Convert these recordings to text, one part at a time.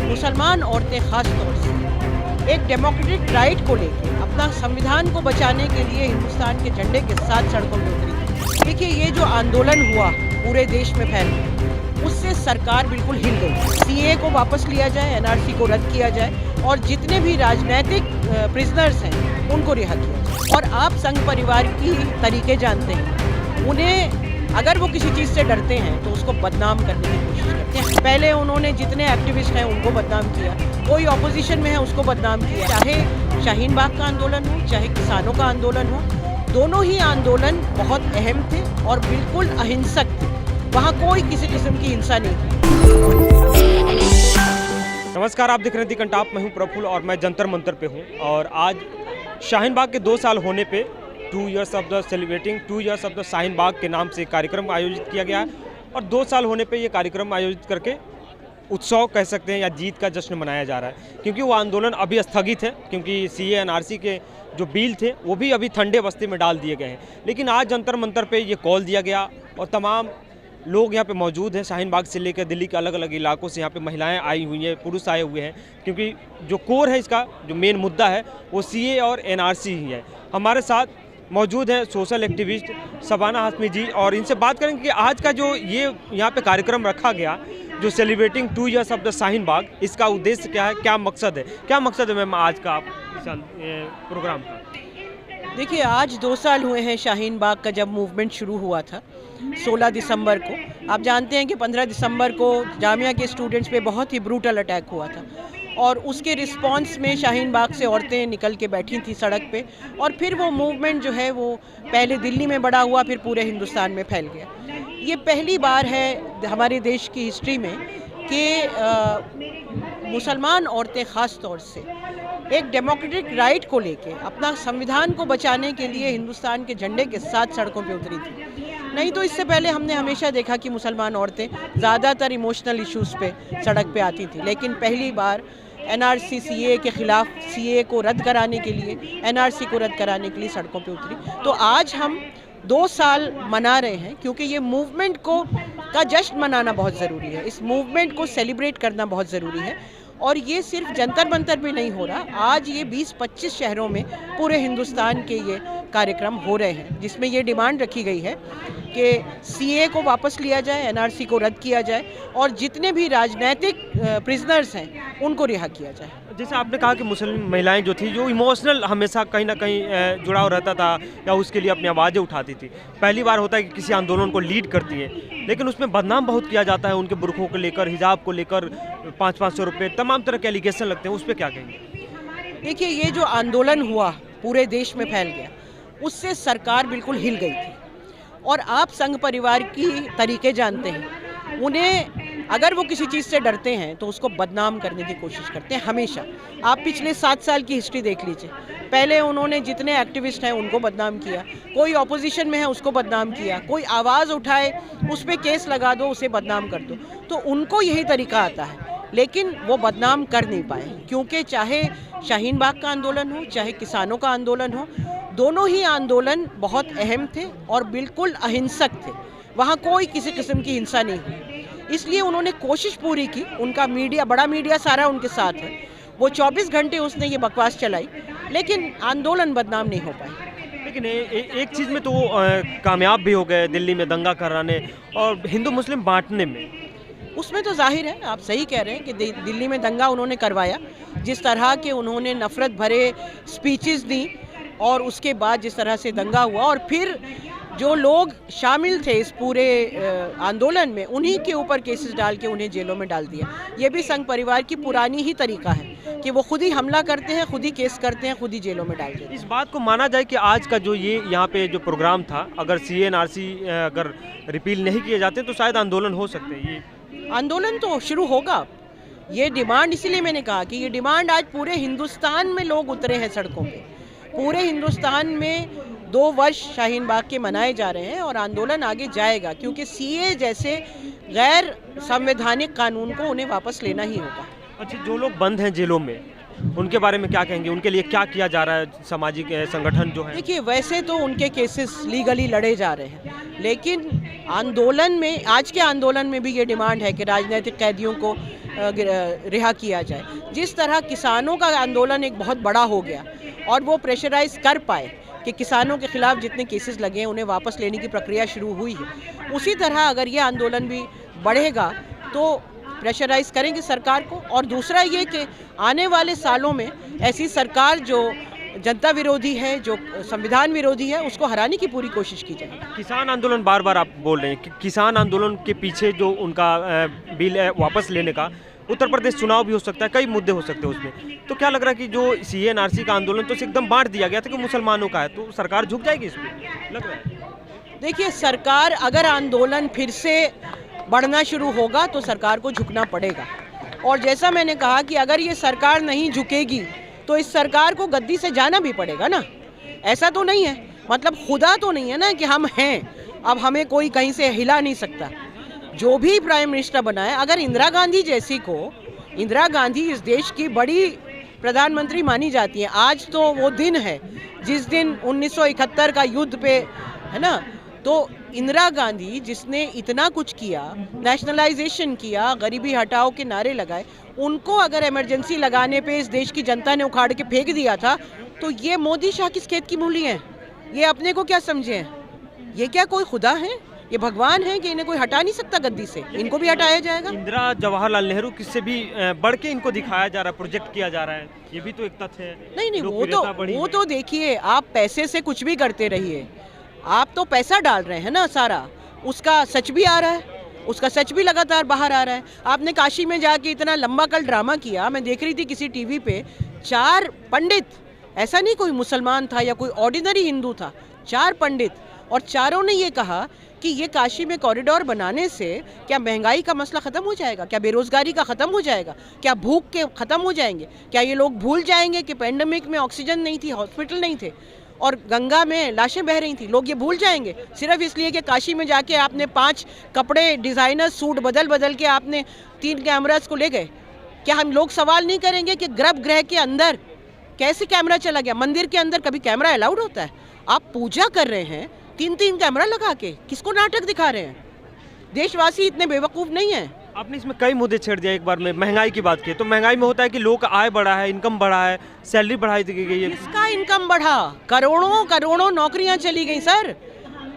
मुसलमान औरतें खास तौर से एक डेमोक्रेटिक राइट को लेकर अपना संविधान को बचाने के लिए हिंदुस्तान के झंडे के साथ सड़कों पर उतरी। देखिए, ये जो आंदोलन हुआ पूरे देश में फैल गया, उससे सरकार बिल्कुल हिल गई। सीए को वापस लिया जाए, एनआरसी को रद्द किया जाए और जितने भी राजनीतिक प्रिजनर्स हैं उनको रिहा किया जाए। और आप संघ परिवार की तरीके जानते हैं, उन्हें अगर वो किसी चीज़ से डरते हैं तो उसको बदनाम करने की कोशिश करते हैं। पहले उन्होंने जितने एक्टिविस्ट हैं उनको बदनाम किया, कोई ऑपोजिशन में है उसको बदनाम किया। चाहे शाहीन बाग का आंदोलन हो, चाहे किसानों का आंदोलन हो, दोनों ही आंदोलन बहुत अहम थे और बिल्कुल अहिंसक थे। वहाँ कोई किसी किस्म की हिंसा नहीं थी। नमस्कार, आप देख रहे हैं दी कंटाप। मैं हूँ प्रफुल्ल और मैं जंतर मंतर पे हूँ। और आज शाहीन बाग के 2 साल होने पे 2 years of the celebrating 2 years of the Shaheen Bagh के नाम से कार्यक्रम आयोजित किया गया है। और 2 साल होने पे ये कार्यक्रम आयोजित करके उत्सव कह सकते हैं या जीत का जश्न मनाया जा रहा है, क्योंकि वो आंदोलन अभी स्थगित है, क्योंकि सीए एनआरसी के जो बिल थे वो भी अभी ठंडे बस्ते में डाल दिए गए हैं। लेकिन आज जंतर मंतर पे ये कॉल दिया गया और तमाम लोग यहाँ पे मौजूद हैं। शाहीन बाग से लेकर दिल्ली के अलग अलग इलाकों से यहाँ पे महिलाएं आई हुई हैं, पुरुष आए हुए हैं, क्योंकि जो कोर है इसका, जो मेन मुद्दा है वो सीए और एनआरसी ही है। हमारे साथ मौजूद है सोशल एक्टिविस्ट शबाना हाशमी जी, और इनसे बात करेंगे कि आज का जो ये यहाँ पे कार्यक्रम रखा गया, जो celebrating 2 years of the Shaheen Bagh, इसका उद्देश्य क्या है, क्या मकसद है? क्या मकसद है मैम आज का प्रोग्राम का? देखिए, आज 2 साल हुए हैं शाहीन बाग का जब मूवमेंट शुरू हुआ था 16 दिसंबर को। आप जानते हैं कि 15 दिसंबर को जामिया के स्टूडेंट्स पे बहुत ही ब्रूटल अटैक हुआ था और उसके रिस्पांस में शाहीन बाग से औरतें निकल के बैठी थी सड़क पे। और फिर वो मूवमेंट जो है वो पहले दिल्ली में बड़ा हुआ, फिर पूरे हिंदुस्तान में फैल गया। ये पहली बार है हमारे देश की हिस्ट्री में कि मुसलमान औरतें ख़ास तौर से एक डेमोक्रेटिक राइट को लेके अपना संविधान को बचाने के लिए हिंदुस्तान के झंडे के साथ सड़कों पे उतरी थी। नहीं तो इससे पहले हमने हमेशा देखा कि मुसलमान औरतें ज़्यादातर इमोशनल इश्यूज़ पे सड़क पे आती थी, लेकिन पहली बार एनआरसी सीए के ख़िलाफ़ सीए को रद्द कराने के लिए, एनआरसी को रद्द कराने के लिए सड़कों पे उतरी। तो आज हम 2 साल मना रहे हैं, क्योंकि ये मूवमेंट का जश्न मनाना बहुत ज़रूरी है। इस मूवमेंट को सेलिब्रेट करना बहुत ज़रूरी है। और ये सिर्फ जंतर मंतर पे नहीं हो रहा, आज ये 20-25 शहरों में पूरे हिंदुस्तान के ये कार्यक्रम हो रहे हैं, जिसमें ये डिमांड रखी गई है कि सीए को वापस लिया जाए, एनआरसी को रद्द किया जाए और जितने भी राजनीतिक प्रिजनर्स हैं उनको रिहा किया जाए। जैसे आपने कहा कि मुस्लिम महिलाएं जो थी, जो इमोशनल हमेशा कहीं ना कहीं जुड़ाव रहता था या उसके लिए अपनी आवाज़ें उठाती थी। पहली बार होता है कि किसी आंदोलन को लीड करती है, लेकिन उसमें बदनाम बहुत किया जाता है। उनके बुरखों को लेकर, हिजाब को लेकर 500-500 रुपये, तमाम तरह के एलिगेशन लगते हैं। उस पर क्या कहेंगे? देखिए, ये जो आंदोलन हुआ पूरे देश में फैल गया, उससे सरकार बिल्कुल हिल गई थी। और आप संघ परिवार की तरीके जानते हैं, उन्हें अगर वो किसी चीज़ से डरते हैं तो उसको बदनाम करने की कोशिश करते हैं हमेशा। आप पिछले 7 साल की हिस्ट्री देख लीजिए। पहले उन्होंने जितने एक्टिविस्ट हैं उनको बदनाम किया, कोई ऑपोजिशन में है उसको बदनाम किया, कोई आवाज़ उठाए उस पर केस लगा दो, उसे बदनाम कर दो। तो उनको यही तरीका आता है, लेकिन वो बदनाम कर नहीं पाए, क्योंकि चाहे शाहीन बाग का आंदोलन हो, चाहे किसानों का आंदोलन हो, दोनों ही आंदोलन बहुत अहम थे और बिल्कुल अहिंसक थे। वहाँ कोई किसी किस्म की हिंसा नहीं हुई। इसलिए उन्होंने कोशिश पूरी की। उनका मीडिया, बड़ा मीडिया सारा उनके साथ है। वो 24 घंटे उसने ये बकवास चलाई, लेकिन आंदोलन बदनाम नहीं हो पाई। लेकिन एक चीज़ में तो वो कामयाब भी हो गए, दिल्ली में दंगा कराने और हिंदू मुस्लिम बांटने में। उसमें तो जाहिर है, आप सही कह रहे हैं कि दिल्ली में दंगा उन्होंने करवाया। जिस तरह के उन्होंने नफ़रत भरे स्पीचेस दी और उसके बाद जिस तरह से दंगा हुआ, और फिर जो लोग शामिल थे इस पूरे आंदोलन में, उन्हीं के ऊपर केसेस डाल के उन्हें जेलों में डाल दिया। ये भी संघ परिवार की पुरानी ही तरीका है कि वो खुद ही हमला करते हैं, खुद ही केस करते हैं, खुद ही जेलों में डाल देते हैं। इस बात को माना जाए कि आज का जो ये यहाँ पे जो प्रोग्राम था, अगर सीए एनआरसी अगर रिपील नहीं किए जाते तो शायद आंदोलन हो सकते हैं। ये आंदोलन तो शुरू होगा। ये डिमांड, इसीलिए मैंने कहा कि ये डिमांड आज पूरे हिंदुस्तान में लोग उतरे हैं सड़कों पे। पूरे हिंदुस्तान में 2 वर्ष शाहीन बाग के मनाए जा रहे हैं और आंदोलन आगे जाएगा, क्योंकि सीए जैसे गैर संवैधानिक कानून को उन्हें वापस लेना ही होगा। अच्छा, जो लोग बंद हैं जेलों में, उनके बारे में क्या कहेंगे? उनके लिए क्या किया जा रहा है? सामाजिक संगठन जो है, देखिए, वैसे तो उनके केसेस लीगली लड़े जा रहे हैं, लेकिन आंदोलन में, आज के आंदोलन में भी ये डिमांड है कि राजनीतिक कैदियों को रिहा किया जाए। जिस तरह किसानों का आंदोलन एक बहुत बड़ा हो गया और वो प्रेशराइज कर पाए कि किसानों के खिलाफ जितने केसेस लगे हैं उन्हें वापस लेने की प्रक्रिया शुरू हुई है, उसी तरह अगर ये आंदोलन भी बढ़ेगा तो प्रेशराइज करेंगे सरकार को। और दूसरा ये कि आने वाले सालों में ऐसी सरकार जो जनता विरोधी है, जो संविधान विरोधी है, उसको हराने की पूरी कोशिश की जाएगी। किसान आंदोलन बार बार आप बोल रहे हैं कि किसान आंदोलन के पीछे जो उनका बिल है वापस लेने का, उत्तर प्रदेश चुनाव भी हो सकता है, कई मुद्दे हो सकते हैं उसमें, तो क्या लग रहा है कि जो CA/NRC का आंदोलन तो एकदम बांट दिया गया था कि मुसलमानों का है, तो सरकार झुक जाएगी इस पर, लग रहा है? देखिए, सरकार अगर आंदोलन फिर से बढ़ना शुरू होगा तो सरकार को झुकना पड़ेगा। और जैसा मैंने कहा कि अगर ये सरकार नहीं झुकेगी तो इस सरकार को गद्दी से जाना भी पड़ेगा ना। ऐसा तो नहीं है, मतलब खुदा तो नहीं है ना कि हम हैं, अब हमें कोई कहीं से हिला नहीं सकता। जो भी प्राइम मिनिस्टर बनाए, अगर इंदिरा गांधी जैसी को, इंदिरा गांधी इस देश की बड़ी प्रधानमंत्री मानी जाती है। आज तो वो दिन है जिस दिन 1971 का युद्ध पे, है ना, तो इंदिरा गांधी जिसने इतना कुछ किया, नेशनलाइजेशन किया, गरीबी हटाओ के नारे लगाए, उनको अगर इमरजेंसी लगाने पे इस देश की जनता ने उखाड़ के फेंक दिया था, तो ये मोदी शाह किस खेत की मूली हैं? ये अपने को क्या समझे हैं? ये क्या कोई खुदा है? ये भगवान है कि इन्हें कोई हटा नहीं सकता गद्दी से? इनको भी हटाया जाएगा। इंदिरा जवाहरलाल नेहरू किससे भी बढ़ के इनको दिखाया जा रहा है, प्रोजेक्ट किया जा रहा है, ये भी तो एक तथ्य है। नहीं, वो तो देखिए, आप पैसे से कुछ भी करते रहिए, आप तो पैसा डाल रहे हैं ना सारा, उसका सच भी आ रहा है, उसका सच भी लगातार बाहर आ रहा है। आपने काशी में जाके इतना लंबा कल ड्रामा किया, मैं देख रही थी किसी टीवी पे, 4 पंडित, ऐसा नहीं कोई मुसलमान था या कोई ऑर्डिनरी हिंदू था, 4 पंडित, और चारों ने ये कहा कि ये काशी में कॉरिडोर बनाने से क्या महंगाई का मसला ख़त्म हो जाएगा, क्या बेरोज़गारी का ख़त्म हो जाएगा, क्या भूख के ख़त्म हो जाएंगे, क्या ये लोग भूल जाएंगे कि पेंडेमिक में ऑक्सीजन नहीं थी, हॉस्पिटल नहीं थे और गंगा में लाशें बह रही थी? लोग ये भूल जाएंगे सिर्फ इसलिए कि काशी में जाके आपने 5 कपड़े डिज़ाइनर सूट बदल बदल के आपने 3 कैमरास को ले गए? क्या हम लोग सवाल नहीं करेंगे कि गर्भगृह के अंदर कैसे कैमरा चला गया? मंदिर के अंदर कभी कैमरा अलाउड होता है? आप पूजा कर रहे हैं 3-3 कैमरा लगा के, किसको नाटक दिखा रहे हैं? देशवासी इतने बेवकूफ़ नहीं हैं। आपने इसमें कई मुद्दे छेड़ दिया। एक बार में महंगाई की बात की, तो महंगाई में होता है कि लोग का आय बढ़ा है, इनकम बढ़ा है, सैलरी बढ़ाई दी गई है। किसका इनकम बढ़ा? करोड़ों करोड़ों नौकरियां चली गई सर।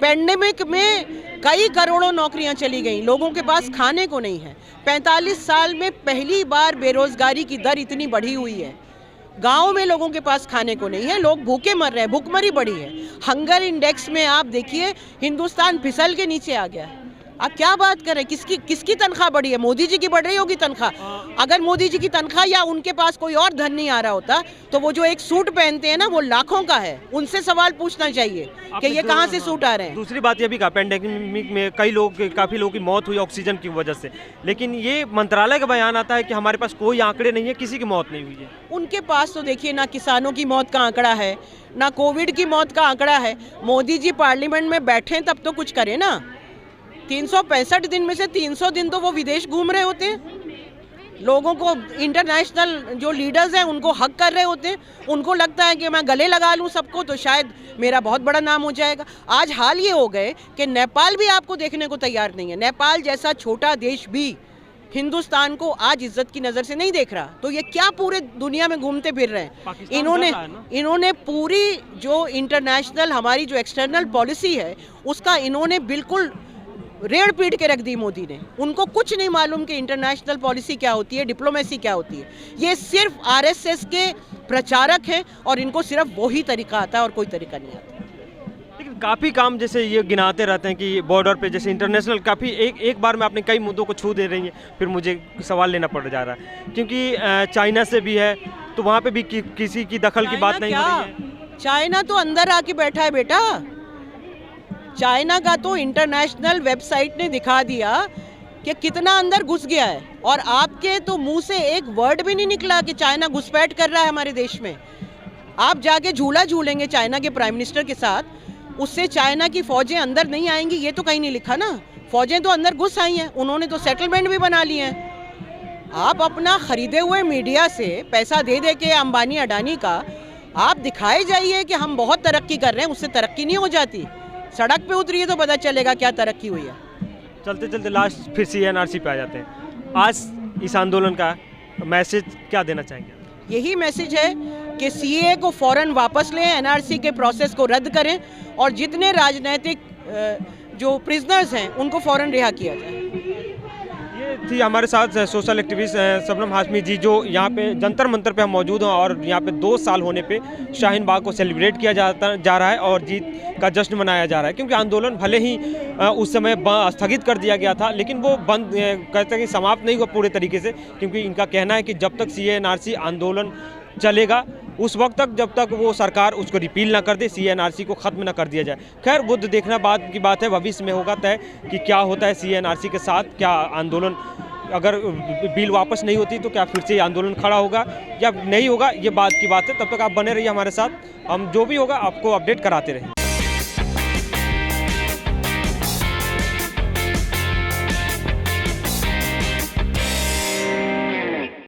पेंडेमिक में कई करोड़ों नौकरियां चली गई, लोगों के पास खाने को नहीं है। 45 साल में पहली बार बेरोजगारी की दर इतनी बढ़ी हुई है। गांव में लोगों के पास खाने को नहीं है, लोग भूखे मर रहे हैं, भूखमरी बढ़ी है। हंगर इंडेक्स में आप देखिए हिंदुस्तान फिसल के नीचे आ गया है। आप क्या बात कर रहे हैं? किसकी तनख्वाह बढ़ी है? मोदी जी की बढ़ रही होगी तनख्वाह। अगर मोदी जी की तनख्वाह या उनके पास कोई और धन नहीं आ रहा होता तो वो जो एक सूट पहनते हैं ना, वो लाखों का है। उनसे सवाल पूछना चाहिए कि ये कहाँ से सूट आ रहे हैं। दूसरी बात ये भी कहा, पेंडेमिक में काफ़ी लोगों की मौत हुई ऑक्सीजन की वजह से, लेकिन ये मंत्रालय का बयान आता है कि हमारे पास कोई आंकड़े नहीं है, किसी की मौत नहीं हुई है। उनके पास तो देखिए ना किसानों की मौत का आंकड़ा है, ना कोविड की मौत का आंकड़ा है। मोदी जी पार्लियामेंट में बैठे तब तो कुछ करें ना। 365 दिन में से 300 दिन तो वो विदेश घूम रहे होते हैं। लोगों को, इंटरनेशनल जो लीडर्स हैं उनको हक कर रहे होते हैं। उनको लगता है कि मैं गले लगा लूं सबको तो शायद मेरा बहुत बड़ा नाम हो जाएगा। आज हाल ये हो गए कि नेपाल भी आपको देखने को तैयार नहीं है। नेपाल जैसा छोटा देश भी हिंदुस्तान को आज इज्जत की नज़र से नहीं देख रहा। तो ये क्या पूरे दुनिया में घूमते फिर रहे हैं? इन्होंने पूरी जो इंटरनेशनल हमारी जो एक्सटर्नल पॉलिसी है उसका इन्होंने बिल्कुल रेड़ पीट के रख दी मोदी ने। उनको कुछ नहीं मालूम कि इंटरनेशनल पॉलिसी क्या होती है, डिप्लोमेसी क्या होती है। ये सिर्फ आरएसएस के प्रचारक हैं और इनको सिर्फ वही तरीका आता है और कोई तरीका नहीं आता। लेकिन काफ़ी काम जैसे ये गिनाते रहते हैं कि बॉर्डर पे जैसे इंटरनेशनल काफ़ी एक बार में आपने कई मुद्दों को छू दे रही हैं, फिर मुझे सवाल लेना पड़ जा रहा है क्योंकि चाइना से भी है तो वहाँ पे भी किसी की दखल की बात नहीं हो रही है। चाइना तो अंदर आके बैठा है बेटा। चाइना का तो इंटरनेशनल वेबसाइट ने दिखा दिया कि कितना अंदर घुस गया है और आपके तो मुंह से एक वर्ड भी नहीं निकला कि चाइना घुसपैठ कर रहा है हमारे देश में। आप जाके झूला झूलेंगे चाइना के प्राइम मिनिस्टर के साथ, उससे चाइना की फौजें अंदर नहीं आएंगी ये तो कहीं नहीं लिखा ना। फौजें तो अंदर घुस आई हैं, उन्होंने तो सेटलमेंट भी बना लिए हैं। आप अपना खरीदे हुए मीडिया से पैसा दे दे के अंबानी अडानी का आप दिखाए जाइए कि हम बहुत तरक्की कर रहे हैं, उससे तरक्की नहीं हो जाती। सड़क पे उतरिए तो पता चलेगा क्या तरक्की हुई है। चलते चलते लास्ट फिर CA/NRC पे आ जाते हैं। आज इस आंदोलन का मैसेज क्या देना चाहेंगे? यही मैसेज है कि सीए को फ़ौरन वापस लें, एनआरसी के प्रोसेस को रद्द करें और जितने राजनीतिक जो प्रिजनर्स हैं उनको फ़ौरन रिहा किया जाए। ये थी हमारे साथ सोशल एक्टिविस्ट शबनम हाशमी जी, जो यहाँ पे जंतर मंतर पे हम मौजूद हैं और यहाँ पे 2 साल होने पे शाहीन बाग को सेलिब्रेट किया जा रहा है और जीत का जश्न मनाया जा रहा है। क्योंकि आंदोलन भले ही उस समय स्थगित कर दिया गया था, लेकिन वो बंद कहते हैं कि समाप्त नहीं हुआ पूरे तरीके से, क्योंकि इनका कहना है कि जब तक CA/NRC आंदोलन चलेगा उस वक्त तक, जब तक वो सरकार उसको रिपील ना कर दे, CA/NRC को ख़त्म ना कर दिया जाए। खैर वो देखना बाद की बात है, भविष्य में होगा तय कि क्या होता है CA/NRC के साथ। क्या आंदोलन, अगर बिल वापस नहीं होती तो क्या फिर से आंदोलन खड़ा होगा या नहीं होगा, ये बात की बात है। तब तक आप बने रहिए हमारे साथ, हम जो भी होगा आपको अपडेट कराते रहेंगे।